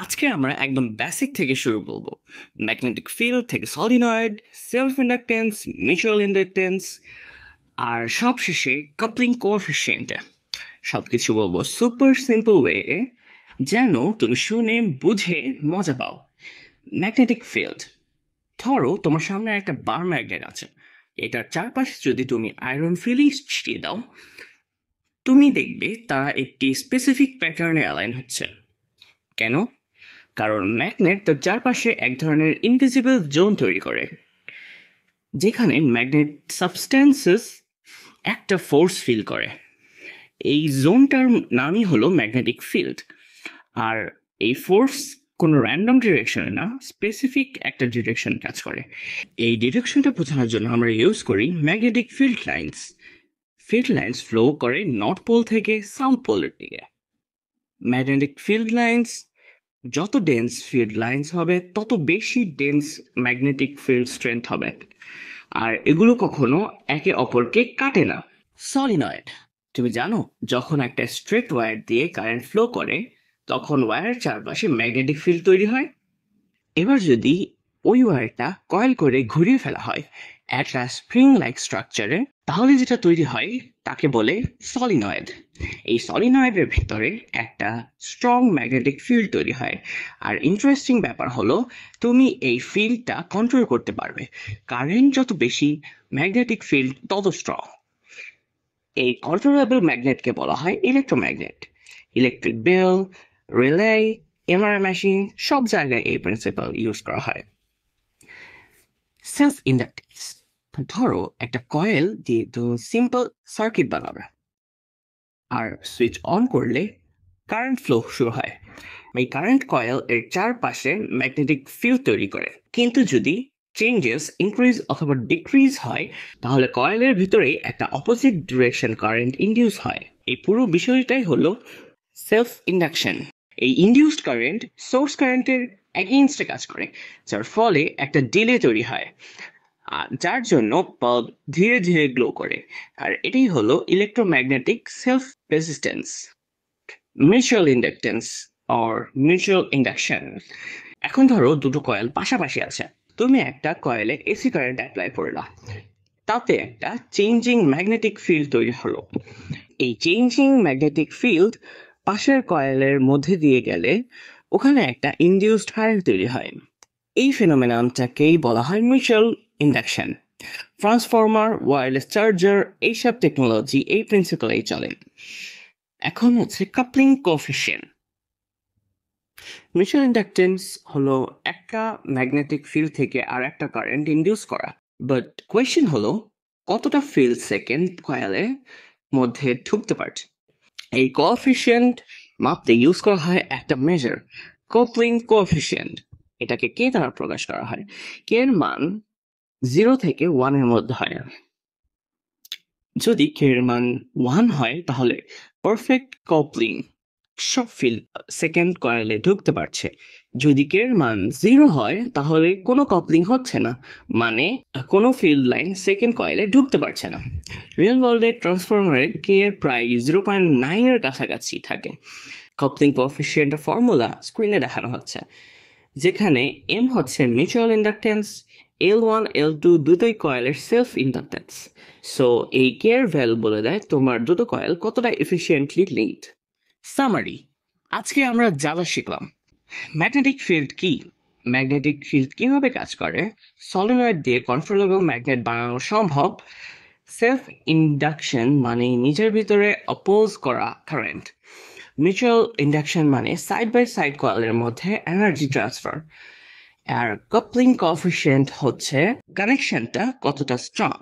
আজকে আমরা একদম বেসিক থেকে শুরু করব। ম্যাগনেটিক ফিল্ড থেকে solenoid, self inductance, mutual inductance আর সবশেষে কাপলিং কোএফিসিয়েন্টে সবকিছু বলবো সুপার সিম্পল ওয়ে, যেন তুমি শুনে বুঝে মজা পাও। ম্যাগনেটিক ফিল্ড, ধরো তোমার সামনে একটা বার ম্যাগনেট আছে। এটার চারপাশে যদি তুমি আয়রন ফিলিং ছিটিয়ে দাও, তুমি দেখবে তারা একটি স্পেসিফিক প্যাটার্নে অ্যালাইন হচ্ছে। কেন? কারণ ম্যাগনেট তার চারপাশে এক ধরনের ইনভিজিবল জোন তৈরি করে, যেখানে ম্যাগনেট সাবস্ট্যান্সেস একটা ফোর্স ফিল করে। এই জোনটার নামই হলো ম্যাগনেটিক ফিল্ড। আর এই ফোর্স কোনো র্যান্ডম ডিরেকশনে না, স্পেসিফিক একটা ডিরেকশন কাজ করে। এই ডিরেকশনটা বোঝানোর জন্য আমরা ইউজ করি magnetic field lines. Field lines flow করে নর্থ পোল থেকে সাউথ পোলের দিকে। ম্যাগনেটিক ফিল্ড লাইন্স যত ডেন্স ফিল্ড লাইন্স হবে, তত বেশি ডেন্স ম্যাগনেটিক ফিল্ড স্ট্রেংথ হবে। আর এগুলো কখনো একে অপরকে কাটে না। সলিনয়েড, তুমি জানো যখন একটা স্ট্রেট ওয়্যার দিয়ে কারেন্ট ফ্লো করে, তখন ওয়্যারের চারপাশে ম্যাগনেটিক ফিল্ড তৈরি হয়। এবার যদি ওই ওয়্যারটা কয়েল করে ঘুরিয়ে ফেলা হয় একটা স্প্রিং লাইক স্ট্রাকচারে, তাহলে যেটা তৈরি হয় তাকে বলে সলিনয়েড। এই সলিনয়েডের ভিতরে একটা স্ট্রং ম্যাগনেটিক ফিল্ড তৈরি হয়। আর ইন্টারেস্টিং ব্যাপার হলো, তুমি এই ফিল্ডটা কন্ট্রোল করতে পারবে। কারেন্ট যত বেশি, ম্যাগনেটিক ফিল্ড তত স্ট্রং। এই কন্ট্রোলেবল ম্যাগনেটকে বলা হয় electromagnet. Electric bell, relay, MRI machine সব জায়গায় এই প্রিন্সিপাল ইউজ করা হয়। সেলফ ইন্ডাকটেন্স, ধরো একটা কয়েল দিয়ে তো সিম্পল সার্কিট বানাবে, আর সুইচ অন করলে কারেন্ট ফ্লো শুরু হয়। এই কারেন্ট কয়েল এর চারপাশে ম্যাগনেটিক ফিল্ড তৈরি করে। কিন্তু যদি চেঞ্জেস ইনক্রিজ অথবা ডিক্রিজ হয়, তাহলে কয়েলের ভিতরে একটা অপোজিট ডিরেকশন কারেন্ট ইনডিউস হয়। এই পুরো বিষয়টাই হলো সেলফ ইন্ডাকশন। এই ইনডিউসড কারেন্ট সোর্স কারেন্টের এগেইনস্টে কাজ করে, যার ফলে একটা ডিলে তৈরি হয়, আর যার জন্য বাল্ব ধীরে ধীরে গ্লো করে। আর এটাই হলো electromagnetic self resistance. Mutual inductance or mutual induction, এখন ধরো দুটো কয়েল পাশাপাশি আছে। তুমি একটা কয়েলে এসি কারেন্ট অ্যাপ্লাই করলা, তাতে একটা চেঞ্জিং ম্যাগনেটিক ফিল্ড তৈরি হলো। এই চেঞ্জিং ম্যাগনেটিক ফিল্ড পাশের কয়েলের মধ্যে দিয়ে গেলে ওখানে একটা ইনডিউসড কারেন্ট তৈরি হয়। এই ফেনোমেননটাকেই বলা হয় mutual induction. Transformer, wireless charger এইসব টেকনোলজি এই প্রিন্সিপালেই চলে। এখন হচ্ছে কাপলিং কোএফিসিয়েন্ট। মিউচুয়াল ইন্ডাকটেন্স হলো একটা ম্যাগনেটিক ফিল্ড থেকে আর একটা কারেন্ট ইনডিউস করা। বাট কোয়েশ্চেন হলো, কতটা ফিল্ড সেকেন্ড কয়েলের মধ্যে ঢুকতে পারছে। এই কোএফিসিয়েন্ট মাপতে ইউজ করা হয় একটা মেজার, কাপলিং কোএফিসিয়েন্ট। এটাকে কে দ্বারা প্রকাশ করা হয়? কে এর মান 0 থেকে 1 এর মধ্যে হয়। যদি কে এর মান 1 হয়, তাহলে পারফেক্ট কাপলিং, সব ফিল্ড সেকেন্ড কয়েলে ঢুকতে পারছে। যদি কে এর মান 0 হয়, তাহলে কোনো কাপলিং হচ্ছে না, মানে কোনো ফিল্ড লাইন সেকেন্ড কয়েলে ঢুকতে পারছে না। রিয়েল ওয়ার্ল্ডে ট্রান্সফরমারে কে এর প্রায় 0.9 এর কাছাকাছি থাকে। কাপলিং কোএফিসিয়েন্টের ফর্মুলা স্ক্রিনে দেখানো হচ্ছে, যেখানে এম হচ্ছে মিউচুয়াল ইন্ডাকটেন্স, L1 L2 দুটোই কয়েলের সেলফ ইন্ডাকটেন্স। সো এই কে এর ভ্যালু বলে দেয় তোমার দুটো কয়েল কতটা এফিসিয়েন্টলি লিঙ্কড। সামারি, আজকে আমরা যা শিখলাম: ম্যাগনেটিক ফিল্ড কি, ম্যাগনেটিক ফিল্ড কিভাবে কাজ করে, সলিনয়েড দিয়ে কন্ট্রোলেবল ম্যাগনেট বানানো সম্ভব, সেলফ ইন্ডাকশন মানে নিজের ভিতরে অপোজ করা কারেন্ট, মিউচুয়াল ইন্ডাকশন মানে সাইড বাই সাইড কয়েলের মধ্যে এনার্জি ট্রান্সফার, আর কাপলিং কোএফিসিয়েন্ট হচ্ছে কানেকশনটা কতটা স্ট্রং।